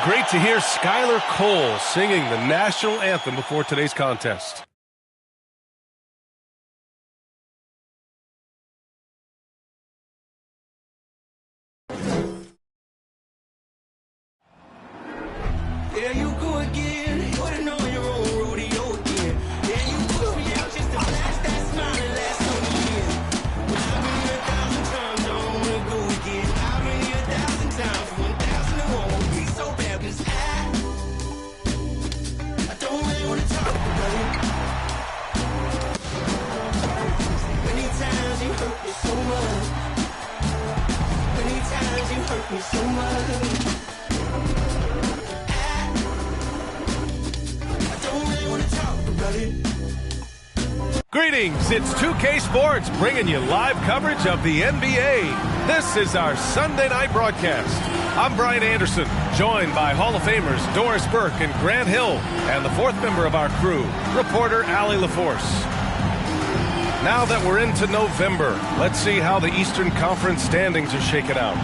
great to hear Skylar Cole singing the national anthem before today's contest. There you go again, putting on your own rodeo again. Yeah, you push me out just to flash that smile and last on the year. But I've been here 1,000 times, I don't wanna go again. I've been here 1,000 times, 1,000 it won't be so bad, 'cause I don't really wanna talk about it. Many times you hurt me so much. Many times you hurt me so much. Greetings, it's 2K Sports bringing you live coverage of the NBA. This is our Sunday night broadcast. I'm Brian Anderson, joined by Hall of Famers Doris Burke and Grant Hill, and the fourth member of our crew, reporter Allie LaForce. Now that we're into November, let's see how the Eastern Conference standings are shaking out.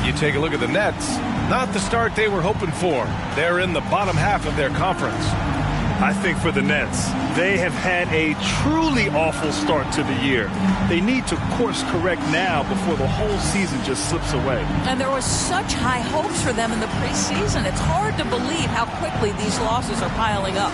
You take a look at the Nets, not the start they were hoping for. They're in the bottom half of their conference. I think for the Nets, they have had a truly awful start to the year. They need to course correct now before the whole season just slips away. And there was such high hopes for them in the preseason. It's hard to believe how quickly these losses are piling up.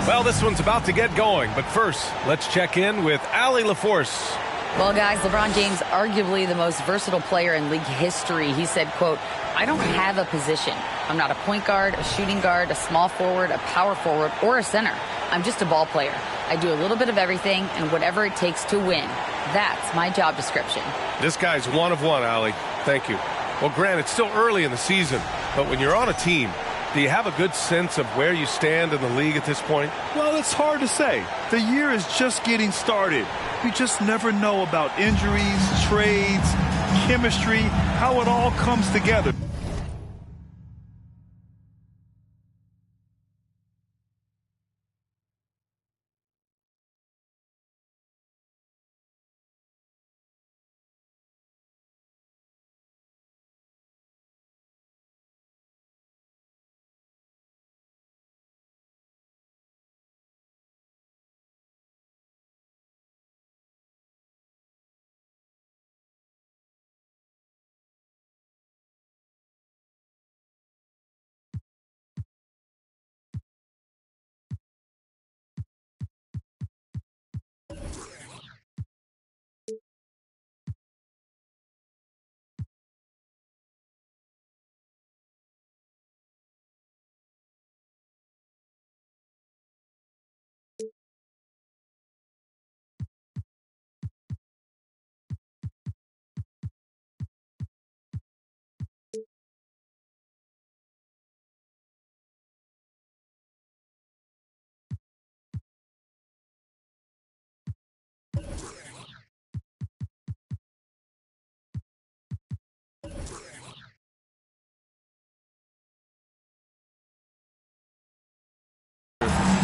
Well, this one's about to get going, but first, let's check in with Allie LaForce. Well, guys, LeBron James, arguably the most versatile player in league history. He said, quote, "I don't have a position. I'm not a point guard, a shooting guard, a small forward, a power forward, or a center. I'm just a ball player. I do a little bit of everything and whatever it takes to win. That's my job description." This guy's one of one, Allie. Thank you. Well, Grant, it's still early in the season, but when you're on a team, do you have a good sense of where you stand in the league at this point? Well, it's hard to say. The year is just getting started. You just never know about injuries, trades, chemistry, how it all comes together.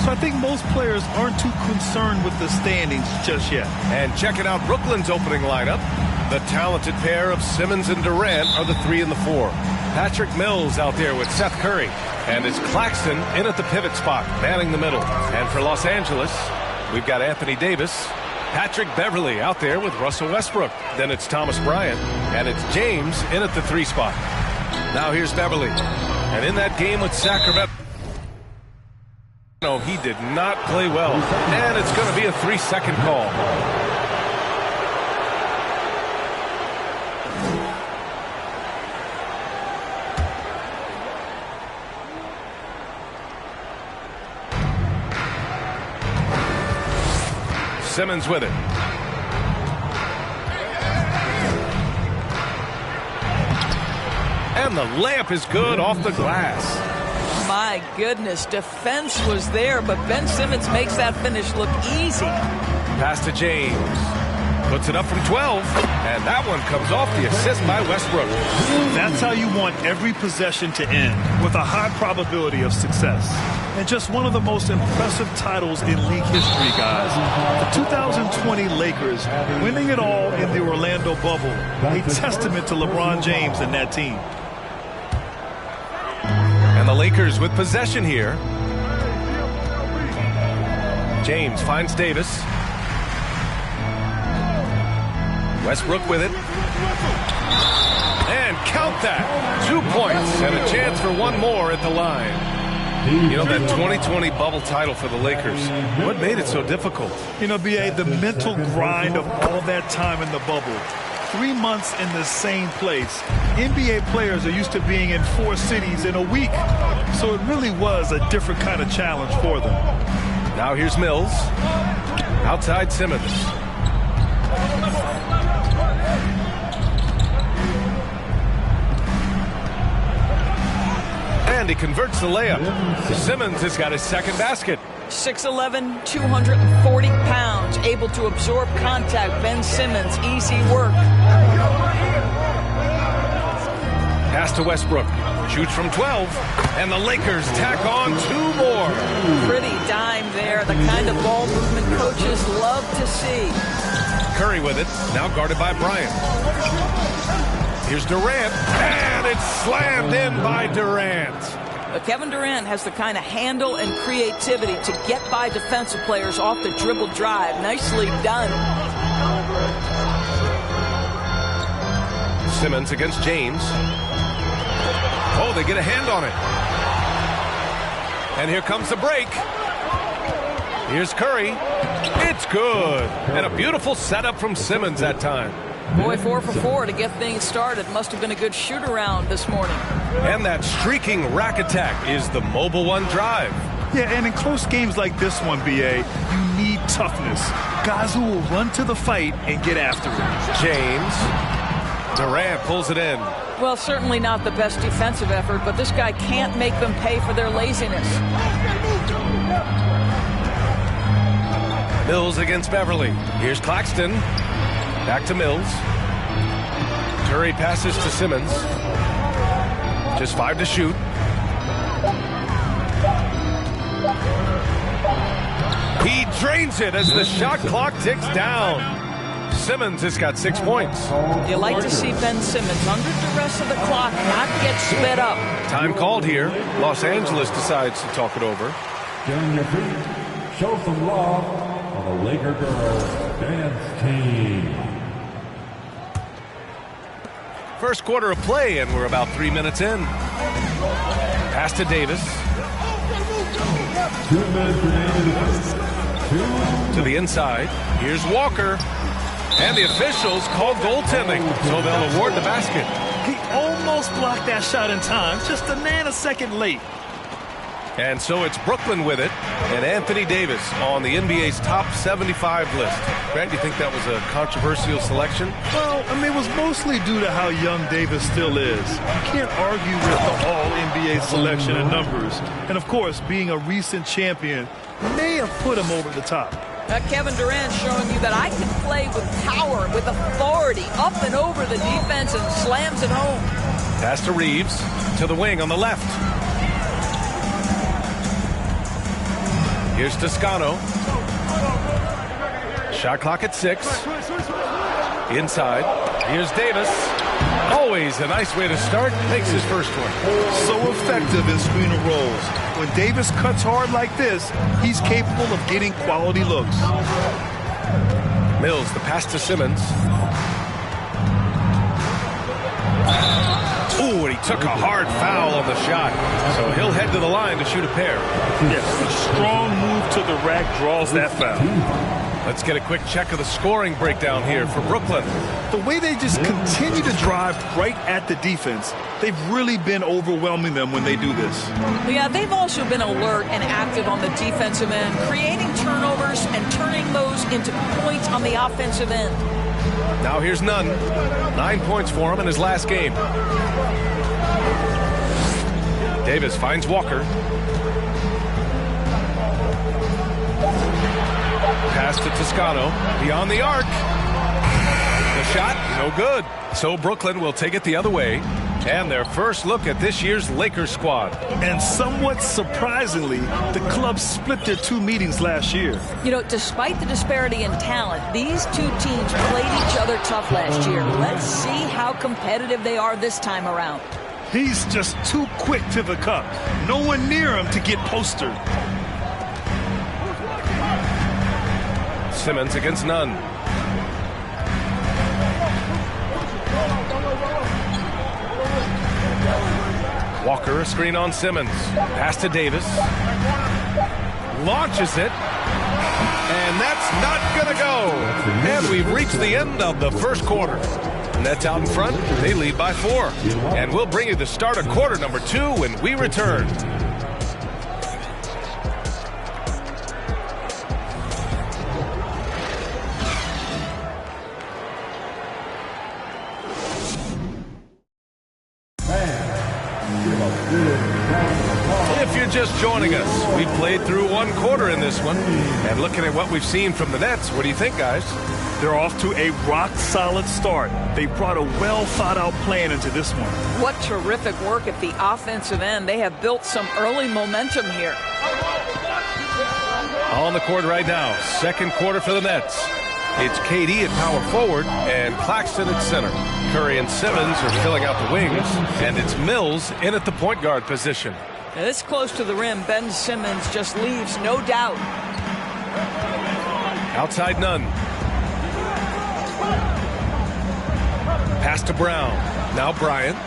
So I think most players aren't too concerned with the standings just yet. And checking out Brooklyn's opening lineup, the talented pair of Simmons and Durant are the 3 and the 4. Patrick Mills out there with Seth Curry, and it's Claxton in at the pivot spot, manning the middle. And for Los Angeles, we've got Anthony Davis, Patrick Beverly out there with Russell Westbrook. Then it's Thomas Bryant, and it's James in at the 3 spot. Now here's Beverly, and in that game with Sacramento, no, he did not play well, and it's going to be a 3-second call. Simmons with it. And the layup is good off the glass. My goodness, defense was there, but Ben Simmons makes that finish look easy. Pass to James. Puts it up from 12, and that one comes off the assist by Westbrook. That's how you want every possession to end, with a high probability of success. And just one of the most impressive titles in league history, guys. The 2020 Lakers winning it all in the Orlando bubble. A testament to LeBron James and that team. And the Lakers with possession here. James finds Davis. Westbrook with it. And count that. 2 points and a chance for one more at the line. You know, that 2020 bubble title for the Lakers, what made it so difficult? You know, B.A., the mental grind of all that time in the bubble. 3 months in the same place. NBA players are used to being in 4 cities in a week. So it really was a different kind of challenge for them. Now here's Mills. Outside Simmons. And he converts the layup. Simmons has got his second basket. 6'11", 240 pounds, able to absorb contact. Ben Simmons, easy work. Pass to Westbrook. Shoots from 12. And the Lakers tack on 2 more. Pretty dime there. The kind of ball movement coaches love to see. Curry with it. Now guarded by Bryant. Here's Durant. And it's slammed in by Durant. But Kevin Durant has the kind of handle and creativity to get by defensive players off the dribble drive. Nicely done. Simmons against James. Oh, they get a hand on it. And here comes the break. Here's Curry. It's good. And a beautiful setup from Simmons that time. Boy, 4 for 4 to get things started. Must have been a good shoot-around this morning. And that streaking rack attack is the mobile one drive. Yeah, and in close games like this one, B.A., you need toughness. Guys who will run to the fight and get after it. James. Durant pulls it in. Well, certainly not the best defensive effort, but this guy can't make them pay for their laziness. Mills against Beverly. Here's Claxton. Back to Mills. Curry passes to Simmons. Just 5 to shoot. He drains it as the shot clock ticks down. Simmons has got 6 points. You like to see Ben Simmons under duress of the clock not get sped up. Time called here. Los Angeles decides to talk it over. Get on your feet. Show some love on the Laker girls dance team. First quarter of play, and we're about 3 minutes in. Pass to Davis. 2 minutes remaining. To the inside. Here's Walker. And the officials call goaltending, so they'll award the basket. He almost blocked that shot in time, just a nanosecond late. And so it's Brooklyn with it, and Anthony Davis on the NBA's top 75 list. Grant, do you think that was a controversial selection? Well, I mean, it was mostly due to how young Davis still is. You can't argue with the all-NBA selection and numbers. And, of course, being a recent champion may have put him over the top. Kevin Durant showing you that I can play with power, with authority, up and over the defense and slams it home. Pass to Reeves, to the wing on the left. Here's Toscano. Shot clock at 6. Inside. Here's Davis. Always a nice way to start. Makes his first one. So effective in screen and rolls. When Davis cuts hard like this, he's capable of getting quality looks. Mills, the pass to Simmons. Ooh, and he took a hard foul on the shot. So he'll head to the line to shoot a pair. Yes, a strong move to the rack draws that foul. Let's get a quick check of the scoring breakdown here for Brooklyn. The way they just continue to drive right at the defense, they've really been overwhelming them when they do this. Yeah, they've also been alert and active on the defensive end, creating turnovers and turning those into points on the offensive end. Now here's Nunn. 9 points for him in his last game. Davis finds Walker. Pass to Toscano. Beyond the arc. The shot, no good. So Brooklyn will take it the other way. And their first look at this year's Lakers squad. And somewhat surprisingly, the club split their 2 meetings last year. You know, despite the disparity in talent, these two teams played each other tough last year. Let's see how competitive they are this time around. He's just too quick to the cup. No one near him to get postered. Simmons against Nunn. Walker, a screen on Simmons. Pass to Davis. Launches it. And that's not going to go. And we've reached the end of the first quarter. Nets out in front. They lead by 4. And we'll bring you the start of quarter number 2 when we return. If you're just joining us, we played through 1 quarter in this one. And looking at what we've seen from the Nets, what do you think, guys? They're off to a rock-solid start. They brought a well-thought-out plan into this one. What terrific work at the offensive end. They have built some early momentum here. On the court right now, second quarter for the Nets. It's KD at power forward and Claxton at center. Curry and Simmons are filling out the wings, and it's Mills in at the point guard position. Now, this close to the rim, Ben Simmons just leaves no doubt. Outside Nunn. Pass to Brown. Now Bryant.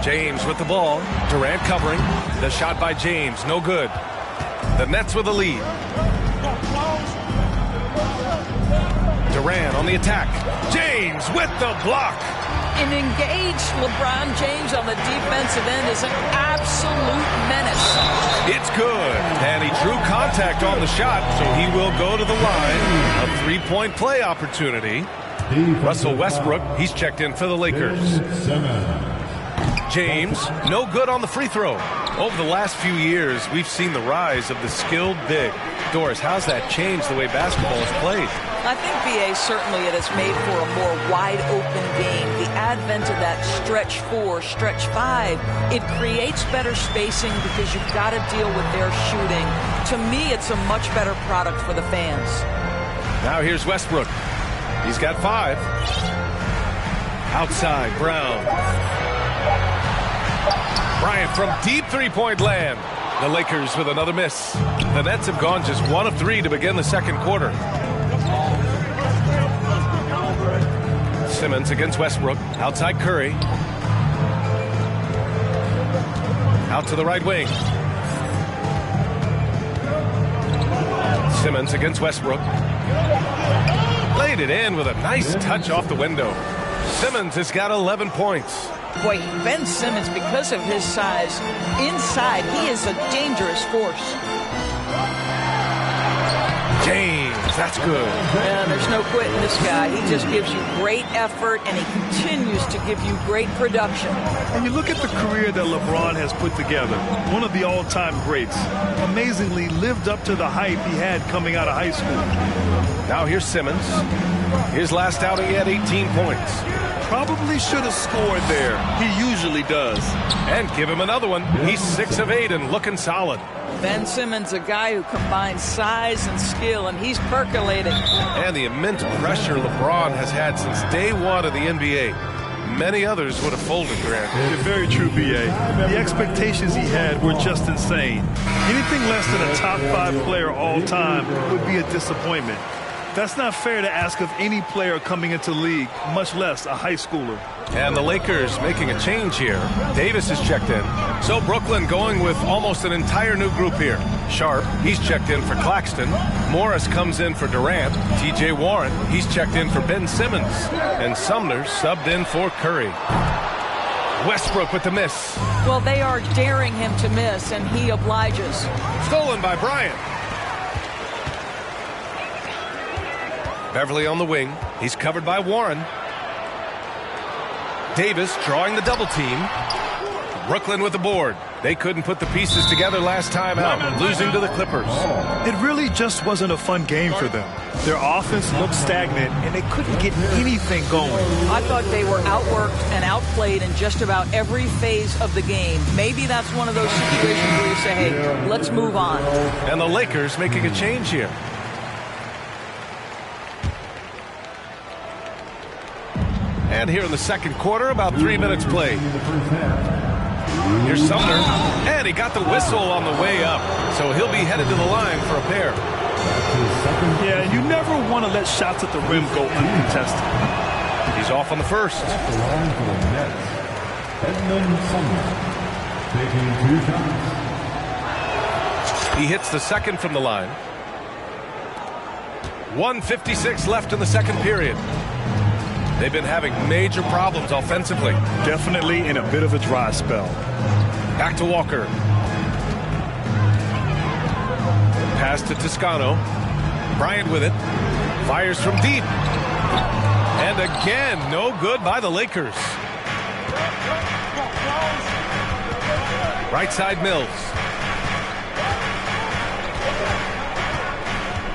James with the ball. Durant covering. The shot by James, no good. The Nets with the lead. Durant on the attack. James with the block. An engaged LeBron James on the defensive end is an absolute menace. It's good. And he drew contact on the shot, so he will go to the line. A three-point play opportunity. Russell Westbrook, he's checked in for the Lakers. James, no good on the free throw. Over the last few years, we've seen the rise of the skilled big. Doris, how's that changed the way basketball is played? I think, B.A., certainly it has made for a more wide-open game. The advent of that stretch 4, stretch 5, it creates better spacing because you've got to deal with their shooting. To me, it's a much better product for the fans. Now here's Westbrook. He's got 5. Outside, Brown. Bryant from deep three-point land. The Lakers with another miss. The Nets have gone just 1 of 3 to begin the second quarter. Simmons against Westbrook. Outside Curry. Out to the right wing. Simmons against Westbrook. Laid it in with a nice touch off the window. Simmons has got 11 points. Boy, Ben Simmons, because of his size, inside, he is a dangerous force. James, that's good. Yeah, there's no quitting this guy. He just gives you great effort, and he continues to give you great production. And you look at the career that LeBron has put together, one of the all-time greats. Amazingly lived up to the hype he had coming out of high school. Now here's Simmons. His last outing, he had 18 points. Probably should have scored there. He usually does. And give him another one. He's 6 of 8 and looking solid. Ben Simmons, a guy who combines size and skill, and he's percolated. And the immense pressure LeBron has had since day 1 of the NBA. Many others would have folded, Grant. Yeah, very true, B.A. The expectations he had were just insane. Anything less than a top 5 player all time would be a disappointment. That's not fair to ask of any player coming into the league, much less a high schooler. And the Lakers making a change here. Davis is checked in. So Brooklyn going with almost an entire new group here. Sharp, he's checked in for Claxton. Morris comes in for Durant. T.J. Warren, he's checked in for Ben Simmons. And Sumner subbed in for Curry. Westbrook with the miss. Well, they are daring him to miss, and he obliges. Stolen by Bryant. Beverly on the wing. He's covered by Warren. Davis drawing the double team. Brooklyn with the board. They couldn't put the pieces together last time out, losing to the Clippers. It really just wasn't a fun game for them. Their offense looked stagnant, and they couldn't get anything going. I thought they were outworked and outplayed in just about every phase of the game. Maybe that's one of those situations where you say, hey, let's move on. And the Lakers making a change here. And here in the second quarter, about 3 minutes played. Here's Sumner, and he got the whistle on the way up, so he'll be headed to the line for a pair. Yeah, you never want to let shots at the rim go uncontested. He's off on the first. At the line for the Nets, Edmund Sumner, taking 2 shots. He hits the second from the line. 1:56 left in the second period. They've been having major problems offensively. Definitely in a bit of a dry spell. Back to Walker. Pass to Toscano. Bryant with it. Fires from deep. And again, no good by the Lakers. Right side Mills.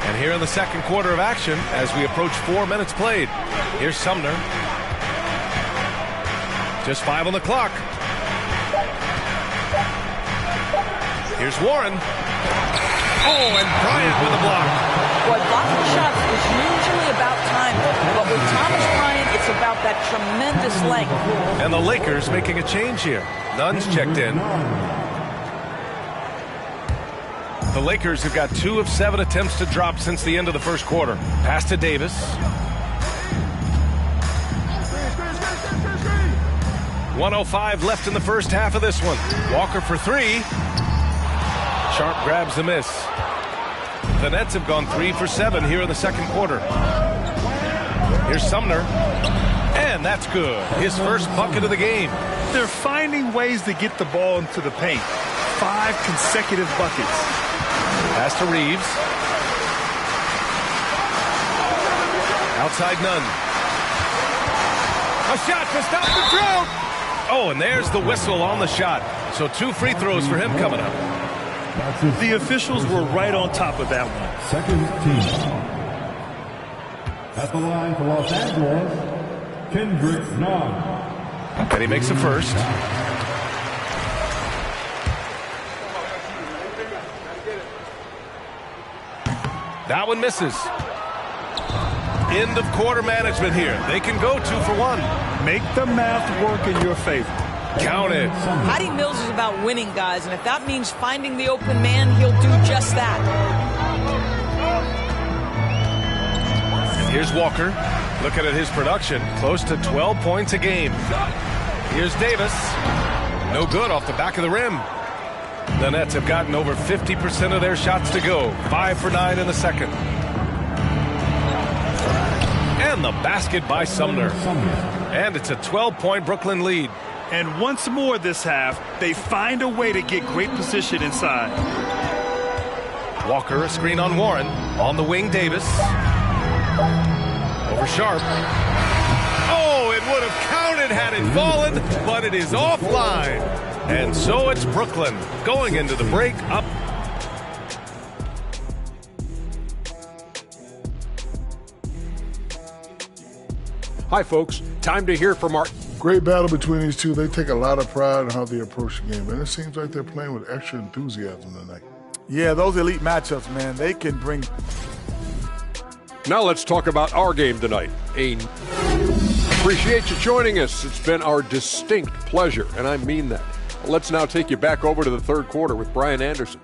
And here in the second quarter of action, as we approach 4 minutes played, here's Sumner. Just 5 on the clock. Here's Warren. Oh, and Bryant with the block. Boy, blocking shots is usually about time, but with Thomas Bryant, it's about that tremendous length. And the Lakers making a change here. Nunn's checked in. The Lakers have got 2 of 7 attempts to drop since the end of the first quarter. Pass to Davis. .105 left in the first half of this one. Walker for 3. Sharp grabs the miss. The Nets have gone 3 for 7 here in the second quarter. Here's Sumner. And that's good. His first bucket of the game. They're finding ways to get the ball into the paint. 5 consecutive buckets. Pass to Reeves. Outside Nunn. A shot to stop the drought. Oh, and there's the whistle on the shot. So 2 free throws for him coming up. The officials were right on top of that one. Second team. At the line for Los Angeles, Kendrick Nunn. And he makes the first. That one misses. End of quarter management here. They can go 2 for 1. Make the math work in your favor. Count it. Patty Mills is about winning, guys, and if that means finding the open man, he'll do just that. And here's Walker. Looking at his production, close to 12 points a game. Here's Davis. No good off the back of the rim. The Nets have gotten over 50% of their shots to go. 5 for 9 in the second. And the basket by Sumner. And it's a 12-point Brooklyn lead. And once more this half, they find a way to get great position inside. Walker, a screen on Warren. On the wing, Davis. Over Sharp. Oh, it would have counted had it fallen, but it is offline. And so it's Brooklyn going into the break up. Hi, folks. Time to hear from our... Great battle between these two. They take a lot of pride in how they approach the game, and it seems like they're playing with extra enthusiasm tonight. Yeah, those elite matchups, man, they can bring... Now let's talk about our game tonight. Appreciate you joining us. It's been our distinct pleasure, and I mean that. Let's now take you back over to the third quarter with Brian Anderson.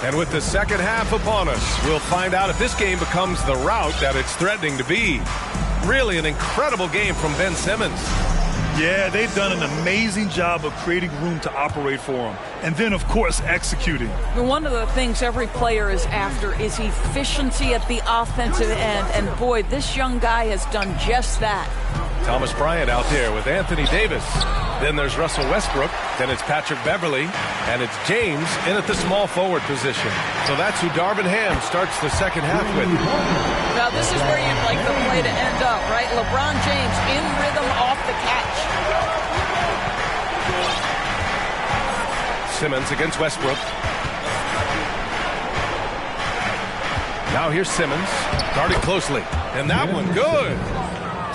And with the second half upon us, we'll find out if this game becomes the rout that it's threatening to be. Really an incredible game from Ben Simmons. Yeah, they've done an amazing job of creating room to operate for him. And then, of course, executing. One of the things every player is after is efficiency at the offensive end. And boy, this young guy has done just that. Thomas Bryant out there with Anthony Davis. Then there's Russell Westbrook. Then it's Patrick Beverly. And it's James in at the small forward position. So that's who Darvin Ham starts the second half with. Now this is where you'd like the play to end up, right? LeBron James in rhythm off the catch. Simmons against Westbrook. Now here's Simmons. Guarded closely. And that one good.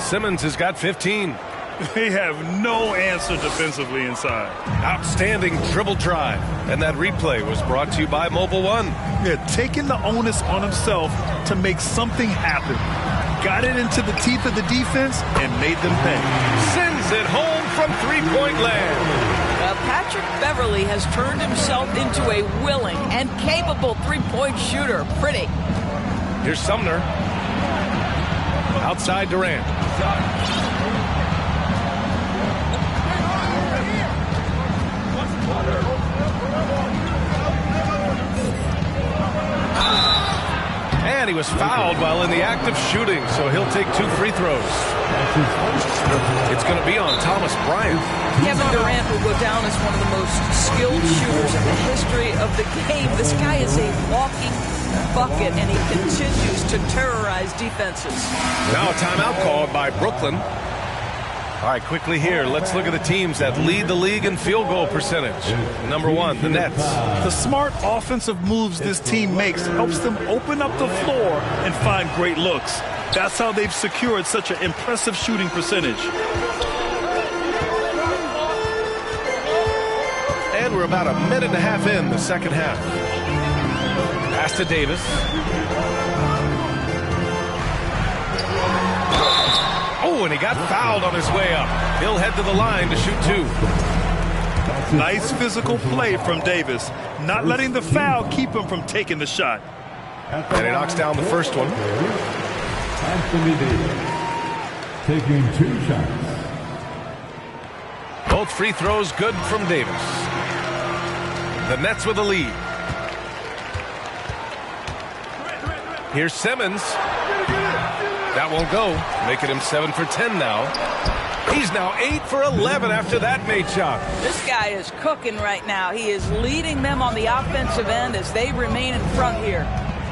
Simmons has got 15. They have no answer defensively inside. Outstanding dribble drive. And that replay was brought to you by Mobile One. Yeah, taking the onus on himself to make something happen. Got it into the teeth of the defense and made them pay. Sends it home from three-point land. Patrick Beverly has turned himself into a willing and capable three-point shooter. Pretty. Here's Sumner. Outside Durant. And he was fouled while in the act of shooting, so he'll take 2 free throws. It's going to be on Thomas Bryant. Kevin Durant will go down as one of the most skilled shooters in the history of the game. This guy is a walking bucket, and he continues to terrorize defenses. Now a timeout called by Brooklyn. All right, quickly here, let's look at the teams that lead the league in field goal percentage. Number 1, the Nets. The smart offensive moves this team makes helps them open up the floor and find great looks. That's how they've secured such an impressive shooting percentage. And we're about a minute and a half in the second half. Pass to Davis. Oh, and he got fouled on his way up. He'll head to the line to shoot 2. Nice physical play from Davis, not letting the foul keep him from taking the shot. And he knocks down the first one. Anthony Davis taking 2 shots. Both free throws good from Davis. The Nets with the lead. Here's Simmons. That won't go. Making him 7 for 10 now. He's now 8 for 11 after that made shot. This guy is cooking right now. He is leading them on the offensive end as they remain in front here.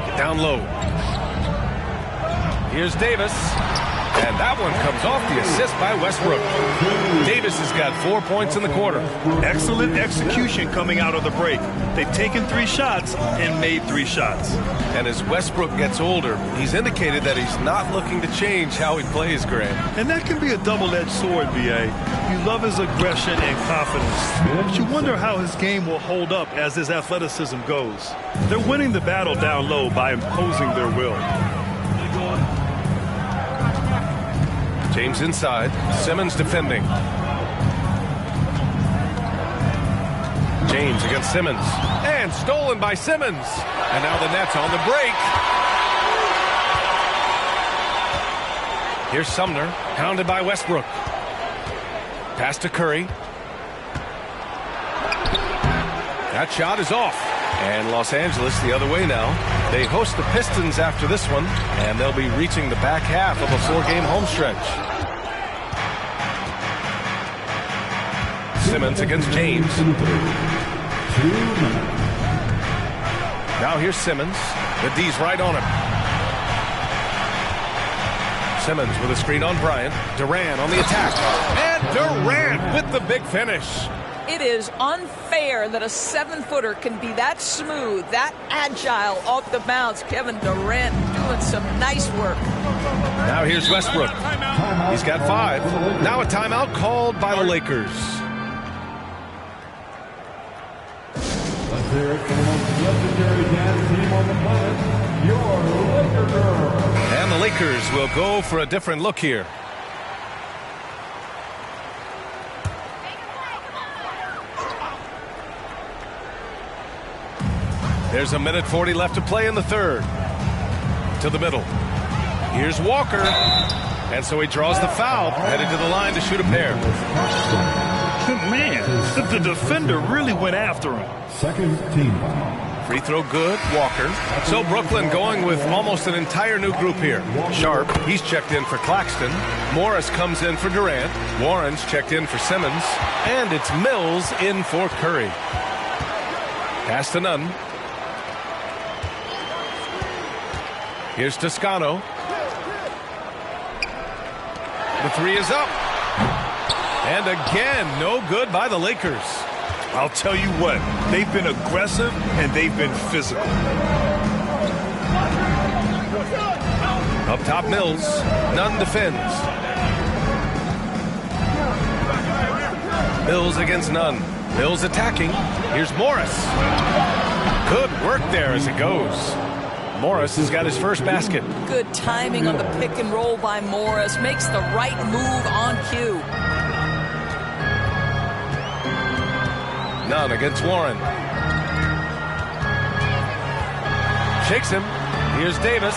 Get down low. Here's Davis. And that one comes off the assist by Westbrook. Davis has got 4 points in the quarter. Excellent execution coming out of the break. They've taken 3 shots and made 3 shots. And as Westbrook gets older, he's indicated that he's not looking to change how he plays, Grant. And that can be a double-edged sword, B.A. You love his aggression and confidence, but you wonder how his game will hold up as his athleticism goes. They're winning the battle down low by imposing their will. James inside. Simmons defending. James against Simmons. And stolen by Simmons. And now the Nets on the break. Here's Sumner. Hounded by Westbrook. Pass to Curry. That shot is off. And Los Angeles the other way now. They host the Pistons after this one, and they'll be reaching the back half of a 4-game home stretch. Simmons against James. Now here's Simmons. The D's right on him. Simmons with a screen on Bryant. Durant on the attack. And Durant with the big finish. It is unfair that a 7-footer can be that smooth, that agile off the bounce. Kevin Durant doing some nice work. Now here's Westbrook. He's got 5. Now a timeout called by the Lakers. Let's hear it for the most legendary dance team on the planet, your Laker Girls. And the Lakers will go for a different look here. There's a minute 40 left to play in the third. To the middle. Here's Walker. And so he draws the foul. Headed to the line to shoot a pair. Man, the defender really went after him. Second team foul. Free throw good, Walker. So Brooklyn going with almost an entire new group here. Sharp, he's checked in for Claxton. Morris comes in for Durant. Warren's checked in for Simmons. And it's Mills in for Curry. Pass to Nunn. Here's Toscano. The 3 is up. And again, no good by the Lakers. I'll tell you what, they've been aggressive and they've been physical. Up top, Mills. Nunn defends. Mills against none. Mills attacking. Here's Morris. Good work there as it goes. Morris has got his first basket. Good timing on the pick and roll by Morris. Makes the right move on cue. None against Warren. Shakes him. Here's Davis.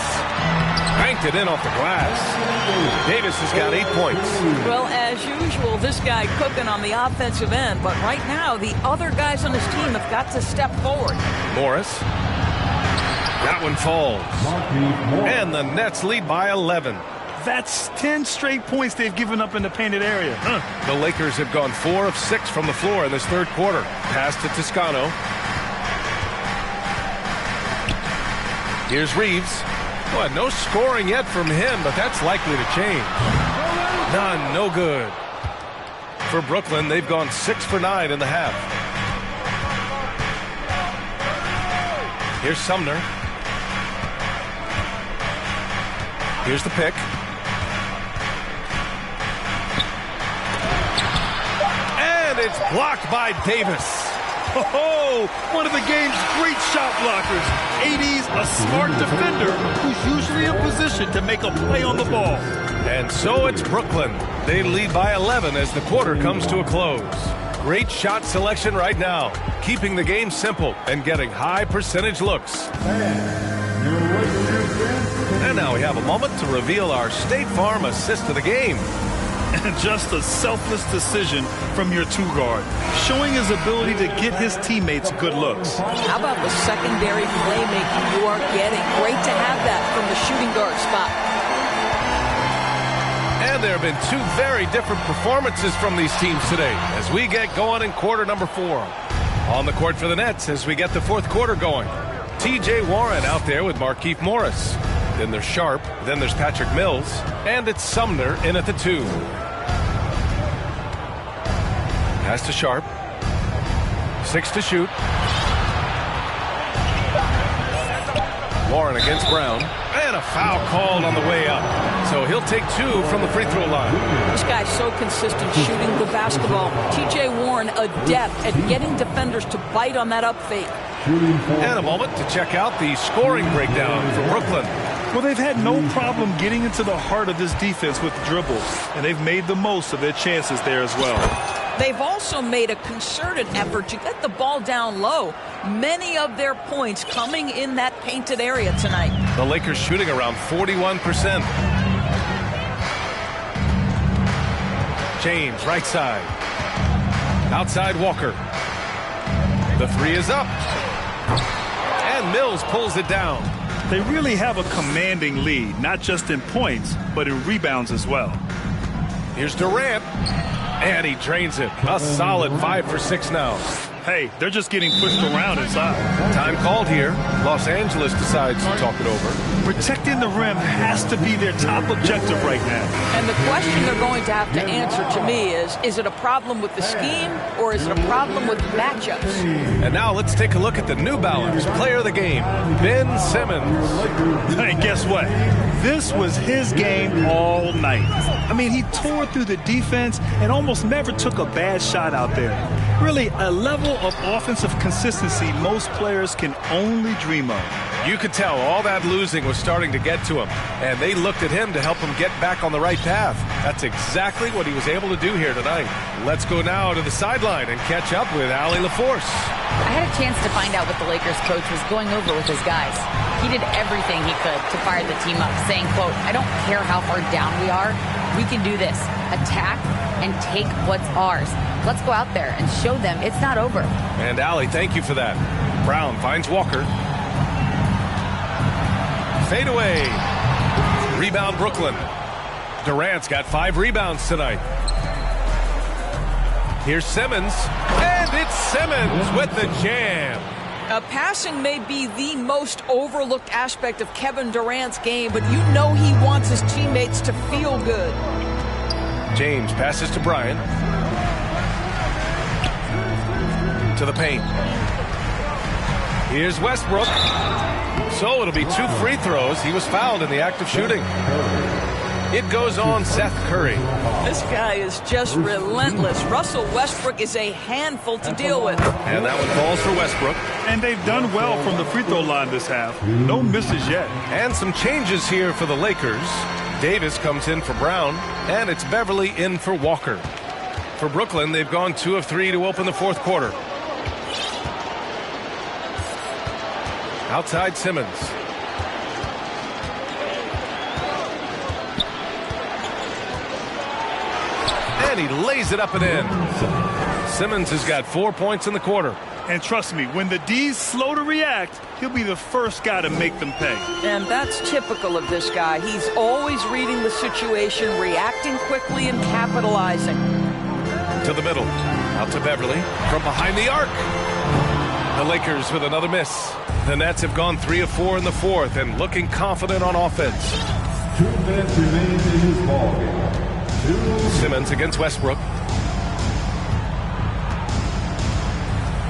Banked it in off the glass. Davis has got 8 points. Well, as usual, this guy cooking on the offensive end. But right now, the other guys on his team have got to step forward. Morris. That one falls. And the Nets lead by 11. That's 10 straight points they've given up in the painted area. The Lakers have gone 4 of 6 from the floor in this third quarter. Pass to Toscano. Here's Reeves. Well, no scoring yet from him, but that's likely to change. None, no good. For Brooklyn, they've gone 6 for 9 in the half. Here's Sumner. Here's the pick. And it's blocked by Davis. Oh, one of the game's great shot blockers. AD's a smart defender who's usually in position to make a play on the ball. And so it's Brooklyn. They lead by 11 as the quarter comes to a close. Great shot selection right now, keeping the game simple and getting high percentage looks. And now we have a moment to reveal our State Farm assist of the game. And just a selfless decision from your two-guard, showing his ability to get his teammates good looks. How about the secondary playmaking you are getting? Great to have that from the shooting guard spot. And there have been 2 very different performances from these teams today as we get going in quarter number 4. On the court for the Nets as we get the fourth quarter going. T.J. Warren out there with Markieff Morris. Then there's Sharp, then there's Patrick Mills, and it's Sumner in at the 2. Pass to Sharp. 6 to shoot. Warren against Brown. And a foul called on the way up. So he'll take 2 from the free throw line. This guy's so consistent shooting the basketball. T.J. Warren adept at getting defenders to bite on that up fake. And a moment to check out the scoring breakdown for Brooklyn. Well, they've had no problem getting into the heart of this defense with dribbles, and they've made the most of their chances there as well. They've also made a concerted effort to get the ball down low. Many of their points coming in that painted area tonight. The Lakers shooting around 41%. James, right side. Outside Walker. The 3 is up. And Mills pulls it down. They really have a commanding lead, not just in points, but in rebounds as well. Here's Durant. And he drains it. A solid 5 for 6 now. Hey, they're just getting pushed around inside. Time called here. Los Angeles decides to talk it over. Protecting the rim has to be their top objective right now. And the question they're going to have to answer to me is it a problem with the scheme or is it a problem with matchups? And now let's take a look at the New Balance player of the game, Ben Simmons. And guess what? This was his game all night. I mean, he tore through the defense and almost never took a bad shot out there. Really, a level of offensive consistency most players can only dream of. You could tell all that losing was starting to get to him, and they looked at him to help him get back on the right path. That's exactly what he was able to do here tonight. Let's go now to the sideline and catch up with Allie LaForce. I had a chance to find out what the Lakers coach was going over with his guys. He did everything he could to fire the team up, saying, quote, "I don't care how far down we are. We can do this. Attack and take what's ours. Let's go out there and show them it's not over." And Allie, thank you for that. Brown finds Walker. Fade away. Rebound Brooklyn. Durant's got 5 rebounds tonight. Here's Simmons. And it's Simmons with the jam. Passing may be the most overlooked aspect of Kevin Durant's game, but you know he wants his teammates to feel good. James passes to Bryant. To the paint. Here's Westbrook. So it'll be 2 free throws. He was fouled in the act of shooting. It goes on Seth Curry. This guy is just relentless. Russell Westbrook is a handful to deal with. And that one falls for Westbrook. And they've done well from the free throw line this half. No misses yet. And some changes here for the Lakers. Davis comes in for Brown, and it's Beverly in for Walker. For Brooklyn, they've gone 2 of 3 to open the fourth quarter. Outside Simmons. And he lays it up and in. Simmons has got 4 points in the quarter. And trust me, when the D's slow to react, he'll be the first guy to make them pay. And that's typical of this guy. He's always reading the situation, reacting quickly, and capitalizing. To the middle. Out to Beverly. From behind the arc. The Lakers with another miss. The Nets have gone 3 of 4 in the fourth and looking confident on offense. 2 minutes remain in this ballgame. Simmons against Westbrook.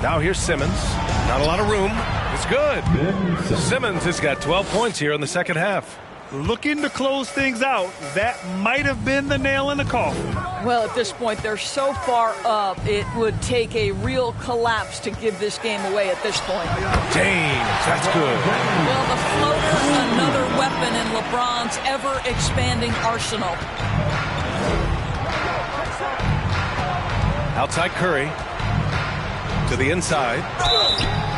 Now here's Simmons. Not a lot of room. It's good. Simmons has got 12 points here in the second half. Looking to close things out. That might have been the nail in the coffin. Well, at this point, they're so far up, it would take a real collapse to give this game away at this point. James, that's good. Well, the floater, another weapon in LeBron's ever-expanding arsenal. Outside Curry. To the inside.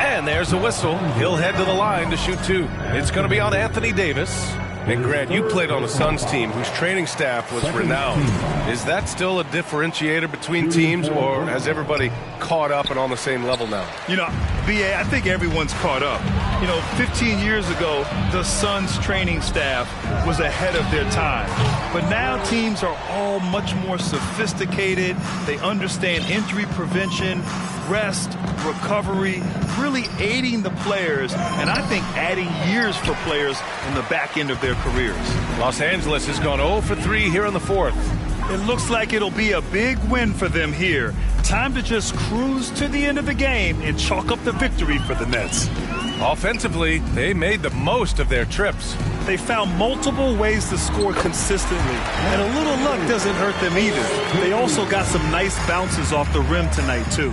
And there's a whistle. He'll head to the line to shoot 2. It's going to be on Anthony Davis. And Grant, you played on a Suns team whose training staff was renowned. Is that still a differentiator between teams, or has everybody caught up and on the same level now? You know, B.A., I think everyone's caught up. You know, 15 years ago, the Suns training staff was ahead of their time. But now teams are all much more sophisticated. They understand injury prevention, rest, recovery, really aiding the players, and I think adding years for players in the back end of their careers. Los Angeles has gone 0 for 3 here in the fourth. It looks like it'll be a big win for them here. Time to just cruise to the end of the game and chalk up the victory for the Nets. Offensively, they made the most of their trips. They found multiple ways to score consistently, and a little luck doesn't hurt them either. They also got some nice bounces off the rim tonight, too.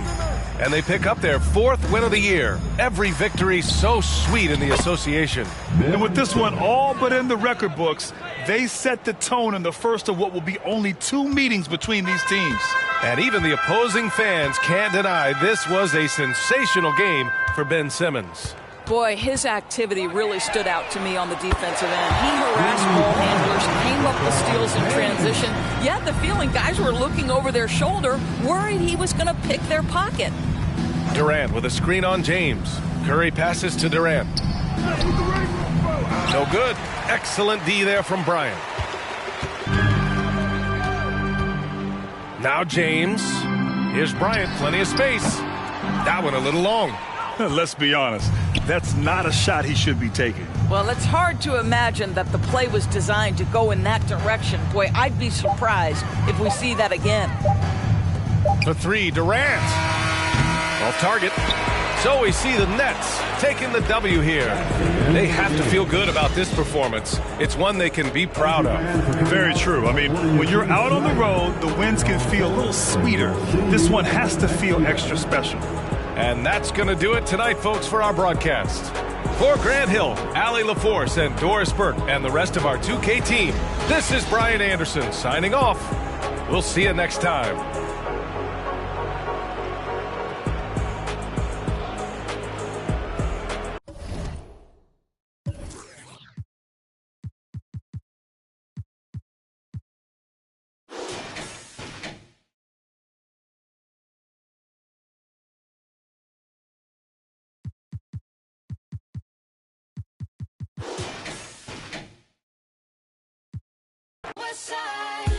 And they pick up their 4th win of the year. Every victory so sweet in the association. And with this one all but in the record books, they set the tone in the first of what will be only 2 meetings between these teams. And even the opposing fans can't deny this was a sensational game for Ben Simmons. Boy, his activity really stood out to me on the defensive end. He harassed ball handlers, came up with steals in transition. You had the feeling guys were looking over their shoulder, worried he was going to pick their pocket. Durant with a screen on James. Curry passes to Durant. No good. Excellent D there from Bryant. Now James. Here's Bryant. Plenty of space. That one a little long. Let's be honest. That's not a shot he should be taking. Well, it's hard to imagine that the play was designed to go in that direction. Boy, I'd be surprised if we see that again. For 3, Durant. Off target. So we see the Nets taking the W here. They have to feel good about this performance. It's one they can be proud of. Very true. I mean, when you're out on the road, the wins can feel a little sweeter. This one has to feel extra special. And that's going to do it tonight, folks, for our broadcast. For Grant Hill, Allie LaForce, and Doris Burke, and the rest of our 2K team, this is Brian Anderson signing off. We'll see you next time. Side.